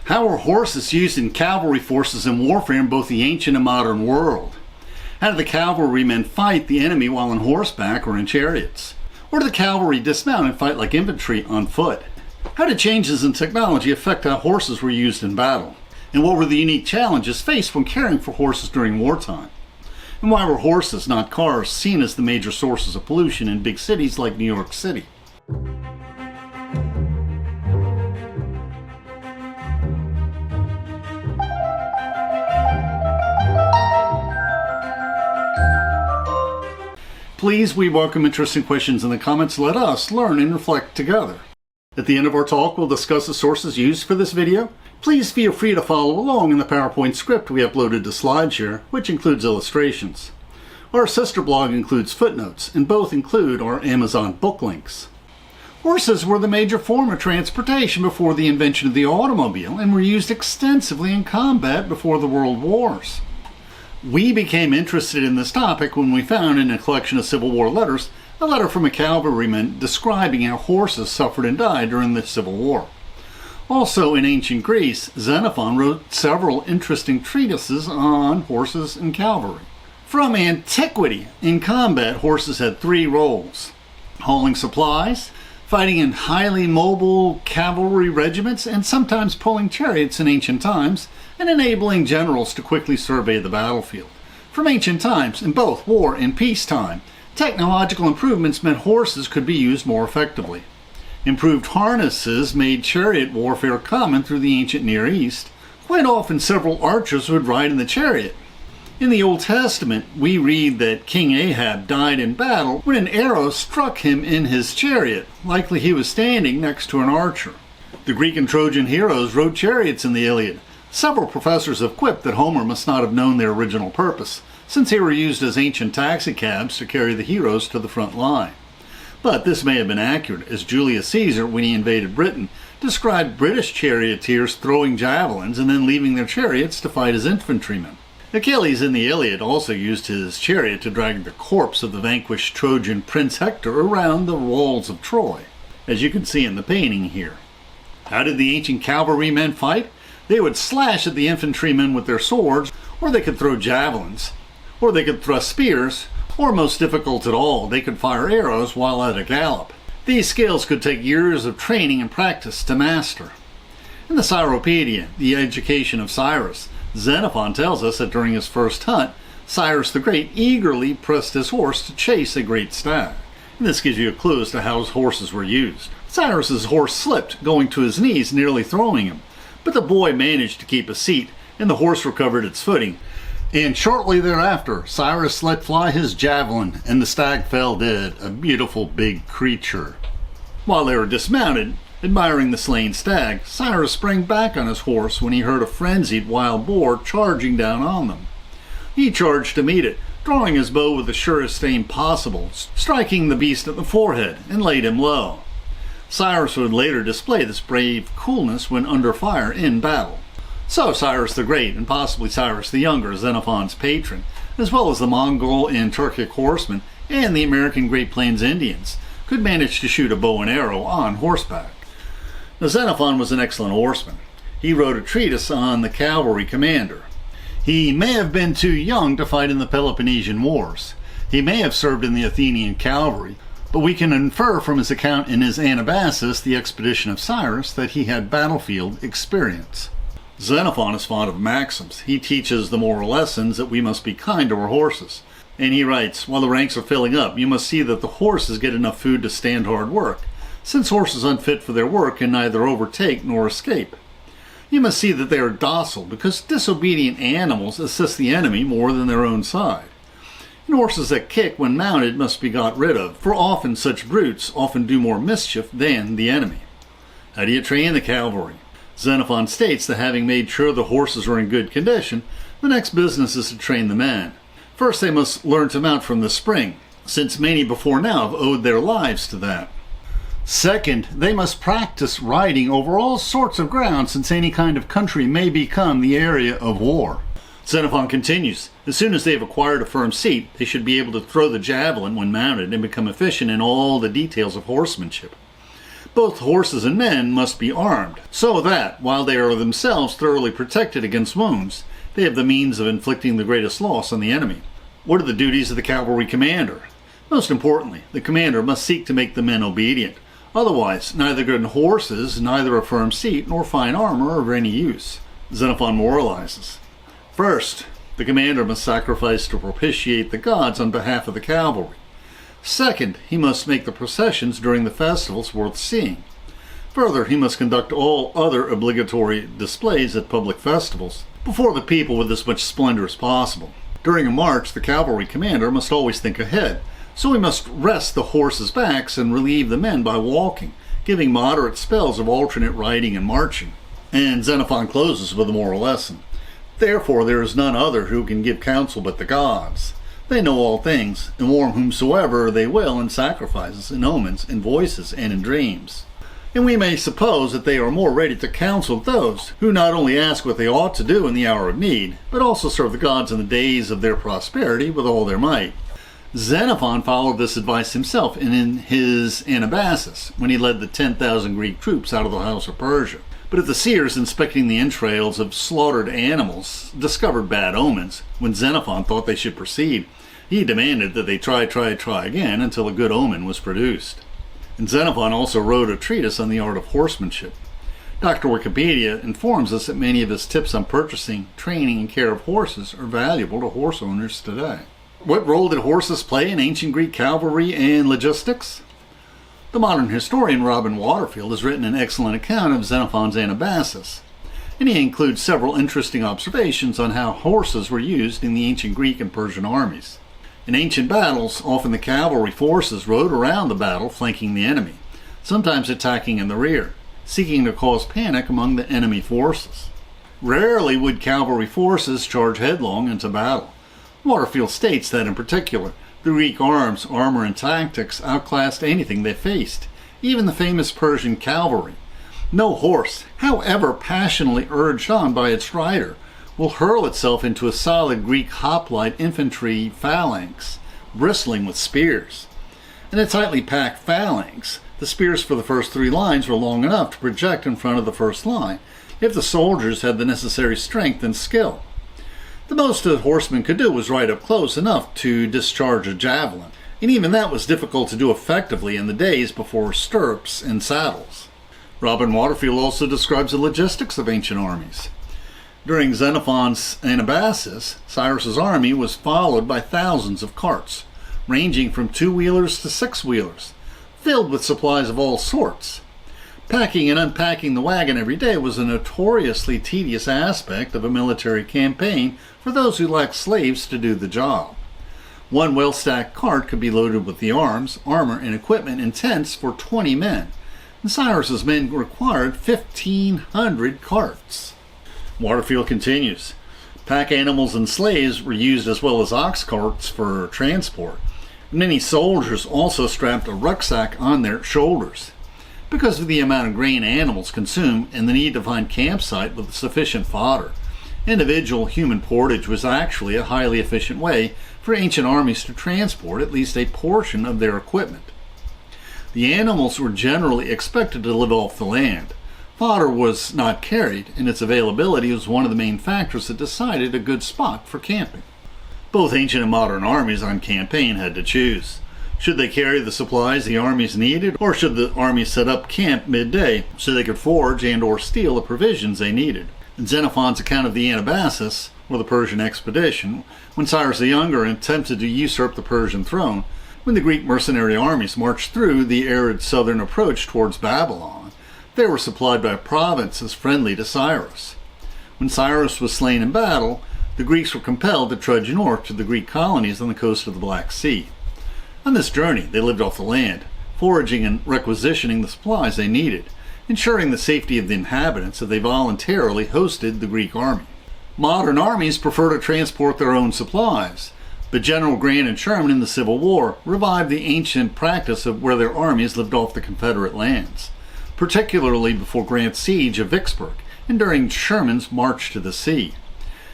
How were horses used in cavalry forces in warfare in both the ancient and modern world? How did the cavalrymen fight the enemy while on horseback or in chariots? Or did the cavalry dismount and fight like infantry on foot? How did changes in technology affect how horses were used in battle? And what were the unique challenges faced when caring for horses during wartime? And why were horses, not cars, seen as the major sources of pollution in big cities like New York City? Please, we welcome interesting questions in the comments. Let us learn and reflect together. At the end of our talk, we'll discuss the sources used for this video. Please feel free to follow along in the PowerPoint script we uploaded to SlideShare, which includes illustrations. Our sister blog includes footnotes, and both include our Amazon book links. Horses were the major form of transportation before the invention of the automobile and were used extensively in combat before the World Wars. We became interested in this topic when we found in a collection of Civil War letters a letter from a cavalryman describing how horses suffered and died during the Civil War. Also in ancient Greece, Xenophon wrote several interesting treatises on horses and cavalry. From antiquity, in combat, horses had three roles: hauling supplies, fighting in highly mobile cavalry regiments, and sometimes pulling chariots in ancient times, and enabling generals to quickly survey the battlefield. From ancient times, in both war and peacetime, technological improvements meant horses could be used more effectively. Improved harnesses made chariot warfare common through the ancient Near East. Quite often several archers would ride in the chariot. In the Old Testament, we read that King Ahab died in battle when an arrow struck him in his chariot. Likely he was standing next to an archer. The Greek and Trojan heroes rode chariots in the Iliad. Several professors have quipped that Homer must not have known their original purpose, since they were used as ancient taxicabs to carry the heroes to the front line. But this may have been accurate, as Julius Caesar, when he invaded Britain, described British charioteers throwing javelins and then leaving their chariots to fight as infantrymen. Achilles in the Iliad also used his chariot to drag the corpse of the vanquished Trojan prince Hector around the walls of Troy, as you can see in the painting here. How did the ancient cavalrymen fight? They would slash at the infantrymen with their swords, or they could throw javelins, or they could thrust spears, or most difficult at all, they could fire arrows while at a gallop. These skills could take years of training and practice to master. In the Cyropedia, the education of Cyrus, Xenophon tells us that during his first hunt, Cyrus the Great eagerly pressed his horse to chase a great stag. And this gives you a clue as to how his horses were used. Cyrus's horse slipped, going to his knees, nearly throwing him. But the boy managed to keep a seat, and the horse recovered its footing. And shortly thereafter, Cyrus let fly his javelin, and the stag fell dead, a beautiful big creature. While they were dismounted, admiring the slain stag, Cyrus sprang back on his horse when he heard a frenzied wild boar charging down on them. He charged to meet it, drawing his bow with the surest aim possible, striking the beast at the forehead, and laid him low. Cyrus would later display this brave coolness when under fire in battle. So Cyrus the Great, and possibly Cyrus the Younger, Xenophon's patron, as well as the Mongol and Turkic horsemen and the American Great Plains Indians, could manage to shoot a bow and arrow on horseback. Now, Xenophon was an excellent horseman. He wrote a treatise on the cavalry commander. He may have been too young to fight in the Peloponnesian Wars. He may have served in the Athenian cavalry, but we can infer from his account in his Anabasis, the expedition of Cyrus, that he had battlefield experience. Xenophon is fond of maxims. He teaches the moral lessons that we must be kind to our horses. And he writes, while the ranks are filling up, you must see that the horses get enough food to stand hard work, since horses unfit for their work can neither overtake nor escape. You must see that they are docile, because disobedient animals assist the enemy more than their own side. And horses that kick when mounted must be got rid of, for often such brutes often do more mischief than the enemy. How do you train the cavalry? Xenophon states that having made sure the horses are in good condition, the next business is to train the men. First they must learn to mount from the spring, since many before now have owed their lives to that. Second, they must practice riding over all sorts of ground, since any kind of country may become the area of war. Xenophon continues, as soon as they have acquired a firm seat, they should be able to throw the javelin when mounted and become efficient in all the details of horsemanship. Both horses and men must be armed, so that, while they are themselves thoroughly protected against wounds, they have the means of inflicting the greatest loss on the enemy. What are the duties of the cavalry commander? Most importantly, the commander must seek to make the men obedient. Otherwise, neither good horses, neither a firm seat, nor fine armor are of any use. Xenophon moralizes. First, the commander must sacrifice to propitiate the gods on behalf of the cavalry. Second, he must make the processions during the festivals worth seeing. Further, he must conduct all other obligatory displays at public festivals before the people with as much splendor as possible. During a march, the cavalry commander must always think ahead, so he must rest the horses' backs and relieve the men by walking, giving moderate spells of alternate riding and marching. And Xenophon closes with a moral lesson. Therefore there is none other who can give counsel but the gods. They know all things, and warn whomsoever they will in sacrifices, in omens, in voices, and in dreams. And we may suppose that they are more ready to counsel those who not only ask what they ought to do in the hour of need, but also serve the gods in the days of their prosperity with all their might. Xenophon followed this advice himself in his Anabasis, when he led the 10,000 Greek troops out of the house of Persia. But if the seers inspecting the entrails of slaughtered animals discovered bad omens, when Xenophon thought they should proceed, he demanded that they try again until a good omen was produced. And Xenophon also wrote a treatise on the art of horsemanship. Dr. Wikipedia informs us that many of his tips on purchasing, training, and care of horses are valuable to horse owners today. What role did horses play in ancient Greek cavalry and logistics? The modern historian Robin Waterfield has written an excellent account of Xenophon's Anabasis, and he includes several interesting observations on how horses were used in the ancient Greek and Persian armies. In ancient battles, often the cavalry forces rode around the battle flanking the enemy, sometimes attacking in the rear, seeking to cause panic among the enemy forces. Rarely would cavalry forces charge headlong into battle. Waterfield states that, in particular, the Greek arms, armor, and tactics outclassed anything they faced, even the famous Persian cavalry. No horse, however passionately urged on by its rider, will hurl itself into a solid Greek hoplite infantry phalanx, bristling with spears. In a tightly packed phalanx, the spears for the first three lines were long enough to project in front of the first line, if the soldiers had the necessary strength and skill. The most a horseman could do was ride up close enough to discharge a javelin, and even that was difficult to do effectively in the days before stirrups and saddles. Robin Waterfield also describes the logistics of ancient armies. During Xenophon's Anabasis, Cyrus's army was followed by thousands of carts, ranging from 2-wheelers to 6-wheelers, filled with supplies of all sorts. Packing and unpacking the wagon every day was a notoriously tedious aspect of a military campaign for those who lacked slaves to do the job. One well-stacked cart could be loaded with the arms, armor, and equipment and tents for 20 men, and Cyrus's men required 1,500 carts. Waterfield continues. Pack animals and slaves were used as well as ox carts for transport. Many soldiers also strapped a rucksack on their shoulders. Because of the amount of grain animals consume and the need to find campsite with sufficient fodder, individual human portage was actually a highly efficient way for ancient armies to transport at least a portion of their equipment. The animals were generally expected to live off the land. Fodder was not carried, and its availability was one of the main factors that decided a good spot for camping. Both ancient and modern armies on campaign had to choose. Should they carry the supplies the armies needed, or should the army set up camp midday so they could forage and or steal the provisions they needed? In Xenophon's account of the Anabasis, or the Persian expedition, when Cyrus the Younger attempted to usurp the Persian throne, when the Greek mercenary armies marched through the arid southern approach towards Babylon, they were supplied by provinces friendly to Cyrus. When Cyrus was slain in battle, the Greeks were compelled to trudge north to the Greek colonies on the coast of the Black Sea. On this journey, they lived off the land, foraging and requisitioning the supplies they needed, ensuring the safety of the inhabitants as they voluntarily hosted the Greek army. Modern armies prefer to transport their own supplies, but General Grant and Sherman in the Civil War revived the ancient practice of where their armies lived off the Confederate lands, particularly before Grant's siege of Vicksburg and during Sherman's march to the sea.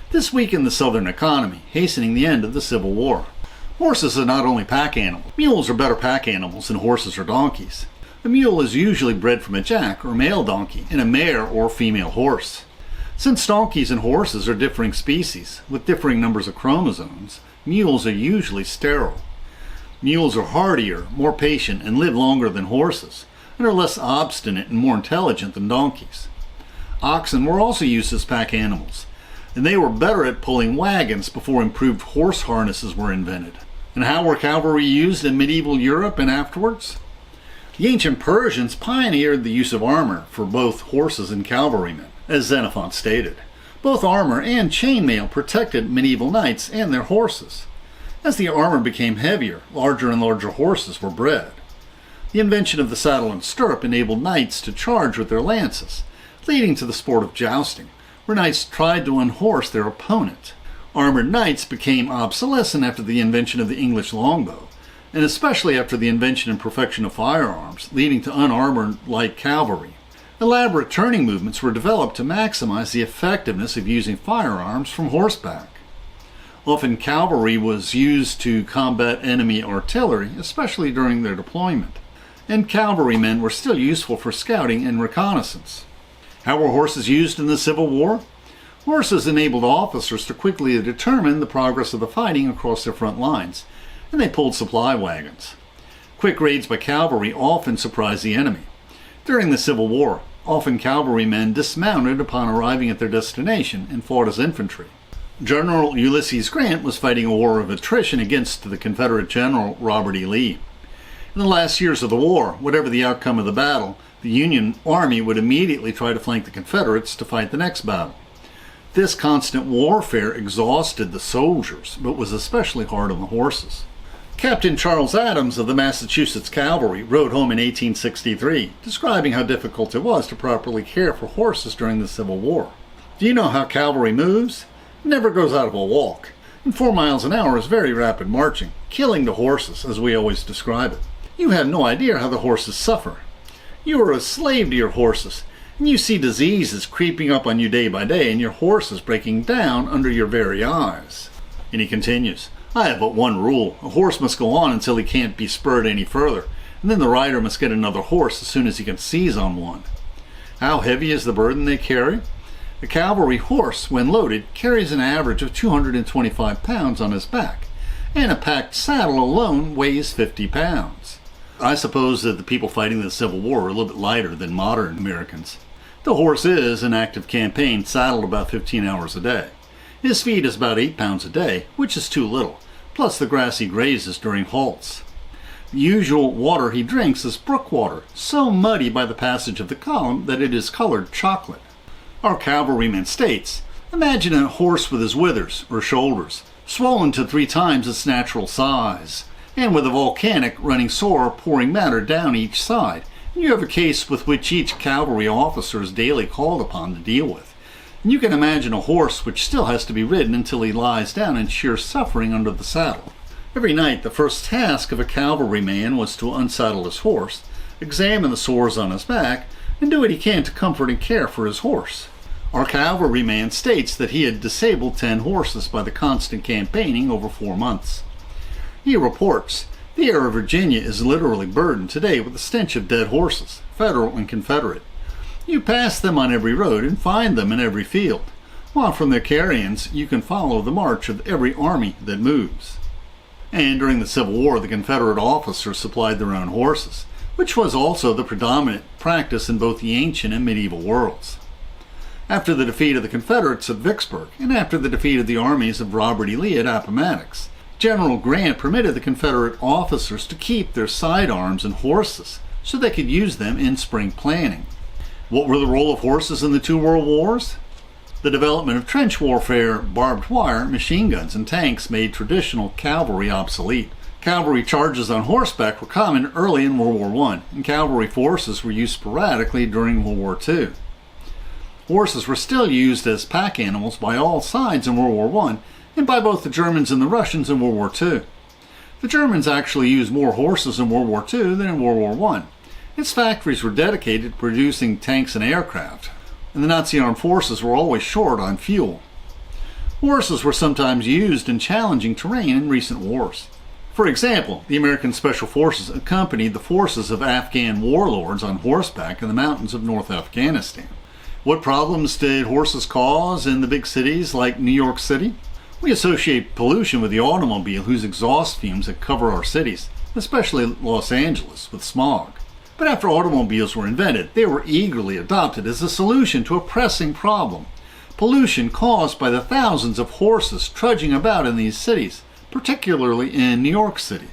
This weakened the Southern economy, hastening the end of the Civil War. Horses are not only pack animals. Mules are better pack animals than horses or donkeys. A mule is usually bred from a jack or male donkey and a mare or female horse. Since donkeys and horses are differing species, with differing numbers of chromosomes, mules are usually sterile. Mules are hardier, more patient, and live longer than horses, and are less obstinate and more intelligent than donkeys. Oxen were also used as pack animals, and they were better at pulling wagons before improved horse harnesses were invented. And how were cavalry used in medieval Europe and afterwards? The ancient Persians pioneered the use of armor for both horses and cavalrymen, as Xenophon stated. Both armor and chainmail protected medieval knights and their horses. As the armor became heavier, larger and larger horses were bred. The invention of the saddle and stirrup enabled knights to charge with their lances, leading to the sport of jousting, where knights tried to unhorse their opponent. Armored knights became obsolescent after the invention of the English longbow, and especially after the invention and perfection of firearms, leading to unarmored light cavalry. Elaborate turning movements were developed to maximize the effectiveness of using firearms from horseback. Often cavalry was used to combat enemy artillery, especially during their deployment, and cavalrymen were still useful for scouting and reconnaissance. How were horses used in the Civil War? Horses enabled officers to quickly determine the progress of the fighting across their front lines, and they pulled supply wagons. Quick raids by cavalry often surprised the enemy. During the Civil War, often cavalrymen dismounted upon arriving at their destination and fought as infantry. General Ulysses Grant was fighting a war of attrition against the Confederate General Robert E. Lee. In the last years of the war, whatever the outcome of the battle, the Union Army would immediately try to flank the Confederates to fight the next battle. This constant warfare exhausted the soldiers, but was especially hard on the horses. Captain Charles Adams of the Massachusetts Cavalry wrote home in 1863, describing how difficult it was to properly care for horses during the Civil War. Do you know how cavalry moves? It never goes out of a walk, and 4 miles an hour is very rapid marching, killing the horses, as we always describe it. You have no idea how the horses suffer. You are a slave to your horses, and you see diseases creeping up on you day by day, and your horse is breaking down under your very eyes. And he continues, I have but one rule. A horse must go on until he can't be spurred any further, and then the rider must get another horse as soon as he can seize on one. How heavy is the burden they carry? A cavalry horse, when loaded, carries an average of 225 pounds on his back, and a packed saddle alone weighs 50 pounds. I suppose that the people fighting the Civil War are a little bit lighter than modern Americans. The horse is, in active campaign, saddled about 15 hours a day. His feed is about 8 pounds a day, which is too little, plus the grass he grazes during halts. The usual water he drinks is brook water, so muddy by the passage of the column that it is colored chocolate. Our cavalryman states, imagine a horse with his withers, or shoulders, swollen to 3 times its natural size, and with a volcanic running sore pouring matter down each side, and you have a case with which each cavalry officer is daily called upon to deal with. And you can imagine a horse which still has to be ridden until he lies down in sheer suffering under the saddle. Every night the first task of a cavalryman was to unsaddle his horse, examine the sores on his back, and do what he can to comfort and care for his horse. Our cavalryman states that he had disabled 10 horses by the constant campaigning over 4 months. He reports, the air of Virginia is literally burdened today with the stench of dead horses, Federal and Confederate. You pass them on every road and find them in every field, while from their carrions you can follow the march of every army that moves. And during the Civil War, the Confederate officers supplied their own horses, which was also the predominant practice in both the ancient and medieval worlds. After the defeat of the Confederates at Vicksburg, and after the defeat of the armies of Robert E. Lee at Appomattox, General Grant permitted the Confederate officers to keep their sidearms and horses so they could use them in spring planning. What were the role of horses in the 2 world wars? The development of trench warfare, barbed wire, machine guns, and tanks made traditional cavalry obsolete. Cavalry charges on horseback were common early in World War I, and cavalry forces were used sporadically during World War II. Horses were still used as pack animals by all sides in World War I, and by both the Germans and the Russians in World War II. The Germans actually used more horses in World War II than in World War I. Its factories were dedicated to producing tanks and aircraft, and the Nazi armed forces were always short on fuel. Horses were sometimes used in challenging terrain in recent wars. For example, the American Special Forces accompanied the forces of Afghan warlords on horseback in the mountains of North Afghanistan. What problems did horses cause in the big cities like New York City? We associate pollution with the automobile, whose exhaust fumes that cover our cities, especially Los Angeles, with smog. But after automobiles were invented, they were eagerly adopted as a solution to a pressing problem: pollution caused by the thousands of horses trudging about in these cities, particularly in New York City.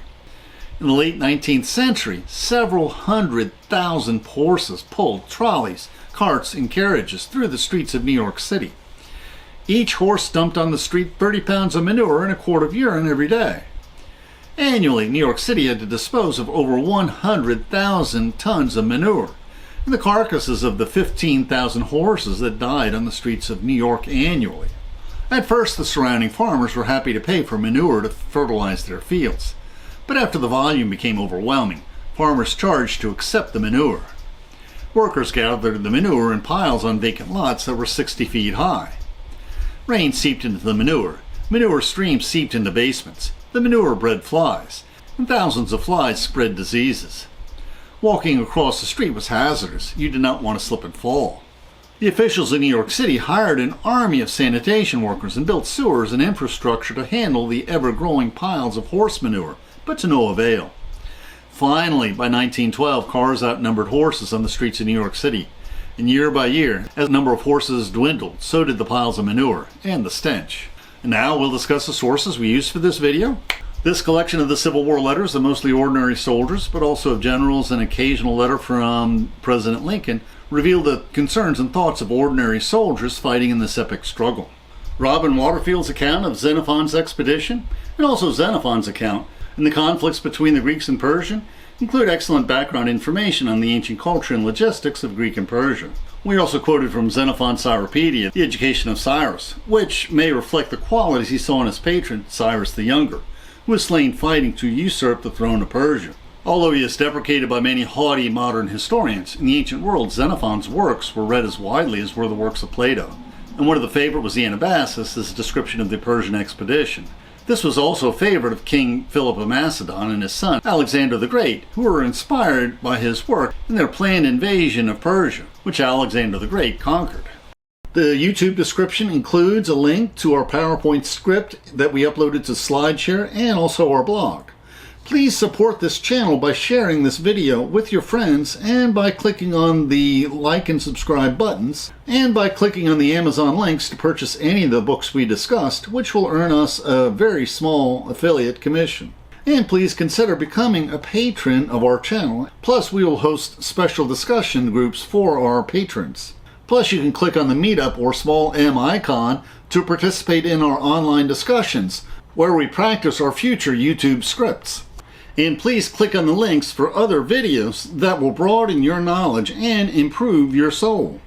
In the late 19th century, several 100,000 horses pulled trolleys, carts, and carriages through the streets of New York City. Each horse dumped on the street 30 pounds of manure and a quart of urine every day. Annually, New York City had to dispose of over 100,000 tons of manure, and the carcasses of the 15,000 horses that died on the streets of New York annually. At first, the surrounding farmers were happy to pay for manure to fertilize their fields, but after the volume became overwhelming, farmers charged to accept the manure. Workers gathered the manure in piles on vacant lots that were 60 feet high. Rain seeped into the manure. Manure streams seeped into basements. The manure bred flies, and thousands of flies spread diseases. Walking across the street was hazardous. You did not want to slip and fall. The officials in New York City hired an army of sanitation workers and built sewers and infrastructure to handle the ever-growing piles of horse manure, but to no avail. Finally, by 1912, cars outnumbered horses on the streets of New York City. And year by year, as the number of horses dwindled, so did the piles of manure and the stench. And now we'll discuss the sources we used for this video. This collection of the Civil War letters of mostly ordinary soldiers, but also of generals, and an occasional letter from President Lincoln, reveal the concerns and thoughts of ordinary soldiers fighting in this epic struggle. Robin Waterfield's account of Xenophon's expedition, and also Xenophon's account, and the conflicts between the Greeks and Persian, include excellent background information on the ancient culture and logistics of Greek and Persia. We also quoted from Xenophon's Cyropedia, The Education of Cyrus, which may reflect the qualities he saw in his patron, Cyrus the Younger, who was slain fighting to usurp the throne of Persia. Although he is deprecated by many haughty modern historians, in the ancient world Xenophon's works were read as widely as were the works of Plato, and one of the favorite was the Anabasis, his description of the Persian expedition. This was also a favorite of King Philip of Macedon and his son Alexander the Great, who were inspired by his work in their planned invasion of Persia, which Alexander the Great conquered. The YouTube description includes a link to our PowerPoint script that we uploaded to SlideShare and also our blog. Please support this channel by sharing this video with your friends, and by clicking on the like and subscribe buttons, and by clicking on the Amazon links to purchase any of the books we discussed, which will earn us a very small affiliate commission. And please consider becoming a patron of our channel. Plus, we will host special discussion groups for our patrons. Plus, you can click on the Meetup or small M icon to participate in our online discussions, where we practice our future YouTube scripts. And please click on the links for other videos that will broaden your knowledge and improve your soul.